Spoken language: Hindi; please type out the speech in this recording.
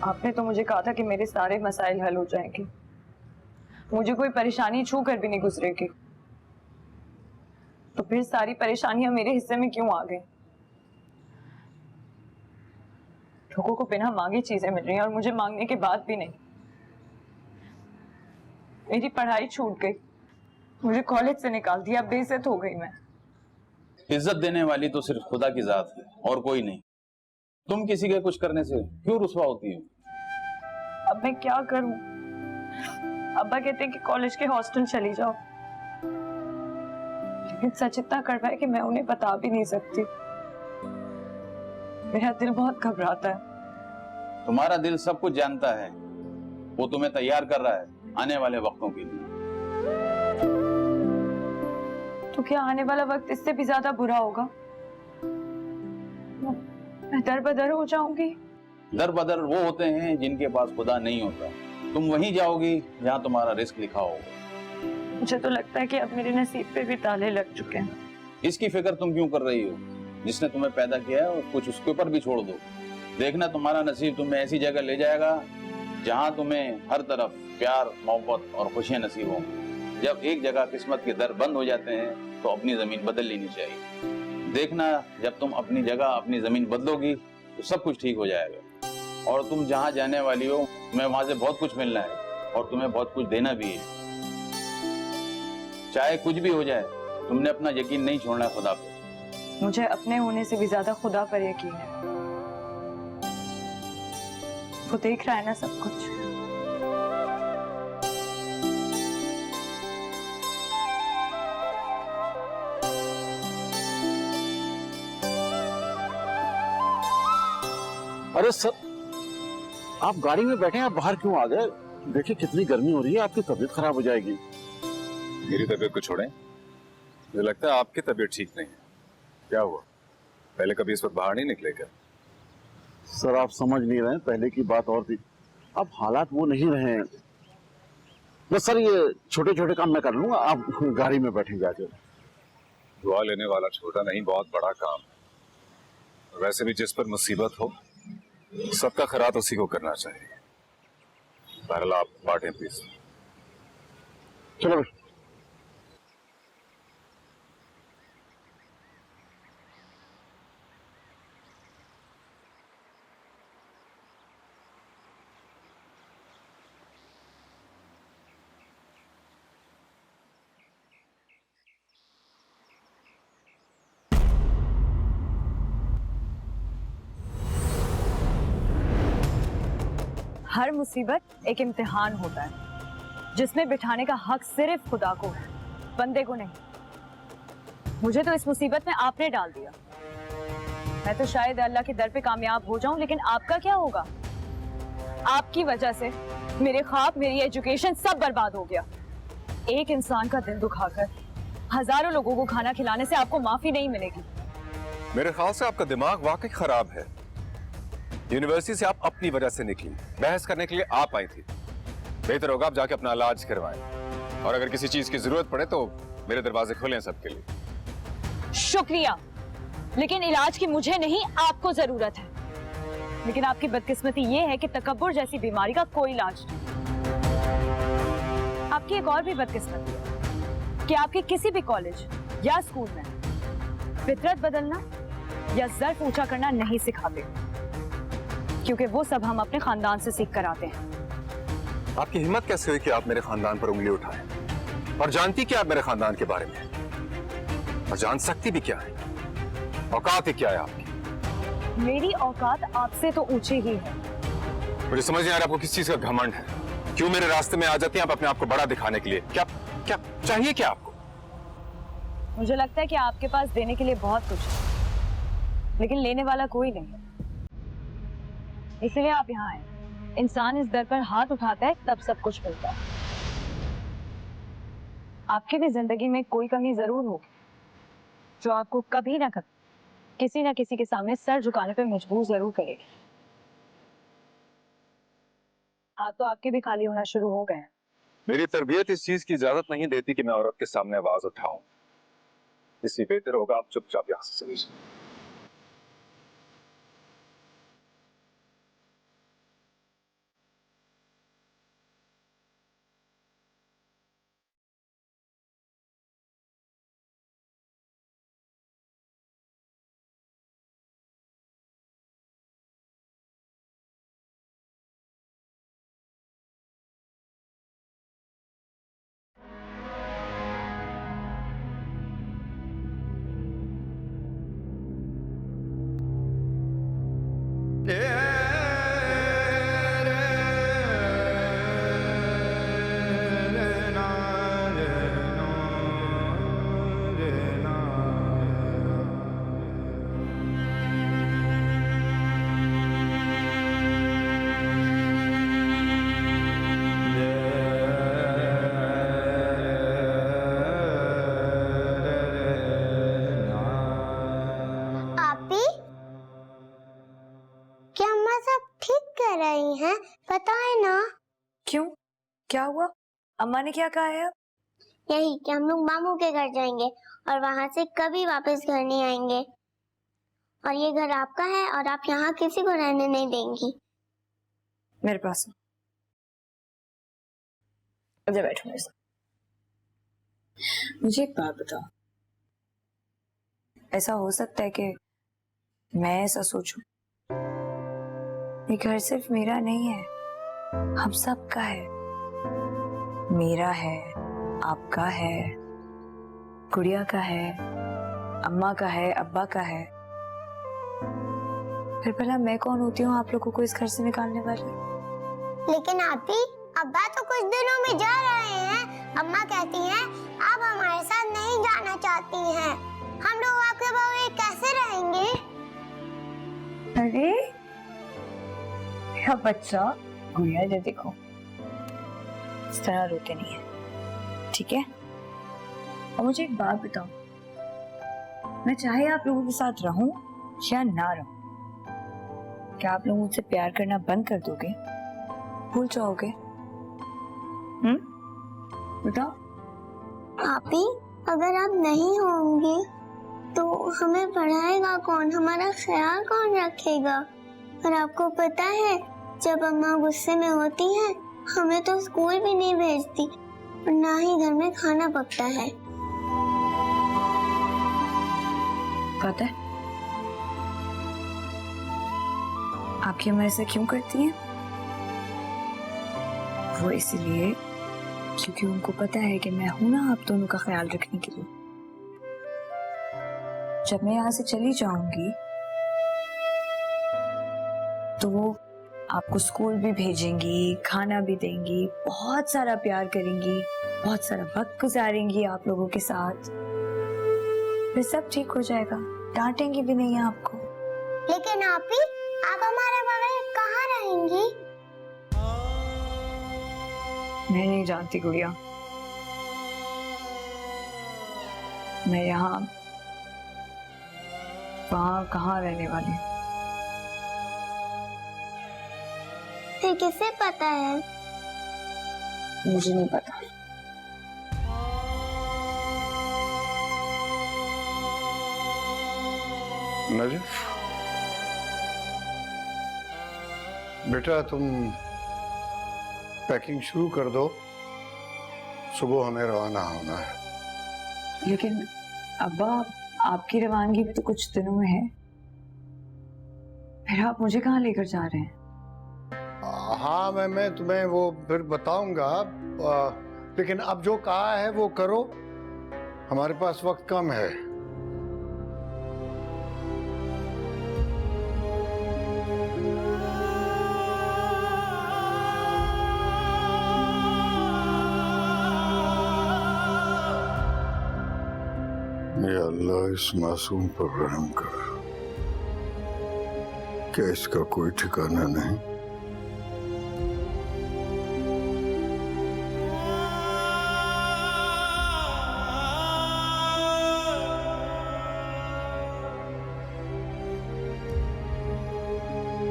आपने तो मुझे कहा था कि मेरे सारे मसाइल हल हो जाएंगे, मुझे कोई परेशानी छू कर भी नहीं गुजरेगी। तो फिर सारी परेशानियां मेरे हिस्से में क्यों आ गई? लोगों को बिना मांगे चीजें मिल रही हैं और मुझे मांगने के बाद भी नहीं। मेरी पढ़ाई छूट गई, मुझे कॉलेज से निकाल दिया, बेइज्जत हो गई मैं। इज्जत देने वाली तो सिर्फ खुदा की जात है और कोई नहीं। तुम किसी के कुछ करने से क्यों रुस्वा होती हो? अब मैं क्या करूं? अब्बा कहते हैं कि कॉलेज के हॉस्टल चली जाओ, लेकिन सच इतना कड़वा है कि मैं उन्हें बता भी नहीं सकती। मेरा दिल बहुत घबराता है। तुम्हारा दिल सब कुछ जानता है, वो तुम्हें तैयार कर रहा है आने वाले वक्तों के लिए। तो क्या आने वाला वक्त इससे भी ज्यादा बुरा होगा? मैं दर बदर हो जाऊंगी। दर बदर वो होते हैं जिनके पास खुदा नहीं होता। तुम वहीं जाओगी जहां तुम्हारा रिस्क लिखा होगा। मुझे तो लगता है कि अब मेरे नसीब पे भी ताले लग चुके हैं। इसकी फिक्र तुम क्यों कर रही हो? जिसने तुम्हें पैदा किया है और कुछ उसके ऊपर भी छोड़ दो। देखना तुम्हारा नसीब तुम्हें ऐसी जगह ले जाएगा जहां तुम्हें हर तरफ प्यार, मोहब्बत और खुशियां नसीब होंगी। जब एक जगह किस्मत के दर बंद हो जाते हैं तो अपनी जमीन बदल लेनी चाहिए। देखना जब तुम अपनी जगह, अपनी जमीन बदलोगी तो सब कुछ ठीक हो जाएगा। और तुम जहां जाने वाली हो तुम्हें वहां से बहुत कुछ मिलना है और तुम्हें बहुत कुछ देना भी है। चाहे कुछ भी हो जाए, तुमने अपना यकीन नहीं छोड़ना खुदा पे। मुझे अपने होने से भी ज्यादा खुदा पर यकीन है। वो देख रहा है ना सब कुछ। अरे सर, आप गाड़ी में बैठे हैं, आप बाहर क्यों आ गए? देखिए कितनी गर्मी हो रही है, आपकी तबीयत खराब हो जाएगी। मेरी तबीयत को छोड़ें, मुझे लगता है आपकी तबीयत ठीक नहीं है। क्या हुआ? पहले कभी इस वक्त बाहर नहीं निकले क्या? सर आप समझ नहीं रहे हैं, पहले की बात और थी, अब हालात वो नहीं रहे हैं। बस सर ये छोटे छोटे काम मैं कर लूंगा, आप गाड़ी में बैठे जाके। दुआ लेने वाला छोटा नहीं, बहुत बड़ा काम है। वैसे भी जिस पर मुसीबत हो सबका खैरात उसी को करना चाहिए। बहरहाल आप बांटें प्लीज। चलो हर मुसीबत एक इम्तिहान होता है जिसमें बिठाने का हक सिर्फ खुदा को है, बंदे को नहीं। मुझे तो इस मुसीबत में आपने डाल दिया। मैं तो शायद अल्लाह के दर पे कामयाब हो जाऊं, लेकिन आपका क्या होगा? आपकी वजह से मेरे ख्वाब, मेरी एजुकेशन सब बर्बाद हो गया। एक इंसान का दिल दुखाकर हजारों लोगों को खाना खिलाने से आपको माफी नहीं मिलेगी। मेरे ख्याल से आपका दिमाग वाकई खराब है। यूनिवर्सिटी से आप अपनी वजह से निकली, बहस करने के लिए आप आई थी। बेहतर होगा आप जाके अपना इलाज करवाएं, और अगर किसी चीज की जरूरत पड़े तो मेरे दरवाजे खुले हैं सबके लिए। शुक्रिया, लेकिन इलाज की मुझे नहीं, आपको जरूरत है। लेकिन आपकी बदकिस्मती ये है कि तकब्बुर जैसी बीमारी का कोई इलाज नहीं। आपकी एक और भी बदकिस्मती है कि आपके किसी भी कॉलेज या स्कूल में फितरत बदलना या ज़र्फ ऊंचा करना नहीं सिखाते, क्योंकि वो सब हम अपने खानदान से सीख कर आते हैं। आपकी हिम्मत कैसे हुई कि आप मेरे खानदान पर उंगली उठाएं? और जानती क्या आप मेरे खानदान के बारे में? और जान सकती भी क्या है? औकात ही क्या है आपकी? मेरी औकात आपसे तो ऊंची ही है। मुझे समझ नहीं आ रहा आपको किस चीज का घमंड है। क्यों मेरे रास्ते में आ जाती हैं आप अपने आप को बड़ा दिखाने के लिए? क्या क्या चाहिए क्या आपको? मुझे लगता है कि आपके पास देने के लिए बहुत कुछ है, लेकिन लेने वाला कोई नहीं, इसलिए आप यहाँ आए। इंसान इस दर पर हाथ उठाता है तब सब कुछ मिलता है। आपकी भी जिंदगी में कोई कमी जरूर होगी जो आपको कभी ना कभी किसी ना किसी के सामने सर झुकाने पे मजबूर जरूर करेगी। हाथ तो आपके भी खाली होना शुरू हो गए हैं। मेरी तरबियत इस चीज की इजाजत नहीं देती कि मैं औरत के सामने आवाज उठाऊं। इसलिए बेहतर होगा आप चुपचाप यहां से चले जाएं। रही हैं, पता है ना? क्यों, क्या हुआ? अम्मा ने क्या कहा है अब? यही कि हम लोग मामू के घर जाएंगे और वहां से कभी वापस घर नहीं आएंगे। और ये घर आपका है और आप यहाँ किसी को रहने नहीं देंगी। मेरे पास मुझे बैठो मेरे साथ। मुझे एक बात बताओ, ऐसा हो सकता है कि मैं ऐसा सोचूं? ये घर सिर्फ मेरा नहीं है, हम सबका है। मेरा है, आपका है, गुड़िया का है, अम्मा का है, अब्बा का है। फिर भला मैं कौन होती हूँ आप लोगों को इस घर से निकालने वाली? लेकिन आपी, अब्बा तो कुछ दिनों में जा रहे हैं। अम्मा कहती हैं आप हमारे साथ नहीं जाना चाहती हैं। हम लोग आपके बगैर कैसे रहेंगे? अरे मेरा बच्चा गुड़िया, जो देखो इस तरह रोते नहीं है, ठीक है? और मुझे एक बात बताओ, मैं चाहे आप लोगों के साथ रहूं या ना रहूं, क्या आप लोग मुझसे प्यार करना बंद कर दोगे? भूल जाओगे? बताओ। आपी, अगर आप नहीं होंगे तो हमें पढ़ाएगा कौन, हमारा ख्याल कौन रखेगा? और आपको पता है, जब अम्मा गुस्से में होती हैं, हमें तो स्कूल भी नहीं भेजती और ना ही घर में खाना पकता है। पता है आपकी अम्मा ऐसा क्यों करती हैं? वो इसलिए क्योंकि उनको पता है कि मैं हूं ना आप दोनों का ख्याल रखने के लिए। जब मैं यहाँ से चली जाऊंगी तो वो आपको स्कूल भी भेजेंगी, खाना भी देंगी, बहुत सारा प्यार करेंगी, बहुत सारा वक्त गुजारेंगी आप लोगों के साथ। फिर सब ठीक हो जाएगा, डांटेंगी भी नहीं आपको। लेकिन आपी, आप हमारे बगैर कहाँ रहेंगी? मैं नहीं जानती गुड़िया, मैं यहाँ वहां कहाँ रहने वाली हूँ। फिर किसे पता है? मुझे नहीं पता। नजीफ, बेटा तुम पैकिंग शुरू कर दो, सुबह हमें रवाना होना है। लेकिन अब्बा, आपकी रवानगी भी तो कुछ दिनों में है, फिर आप मुझे कहाँ लेकर जा रहे हैं? हाँ, मैं तुम्हें वो फिर बताऊंगा, लेकिन अब जो कहा है वो करो, हमारे पास वक्त कम है। या अल्लाह, इस मासूम पर रहम कर। क्या इसका कोई ठिकाना नहीं?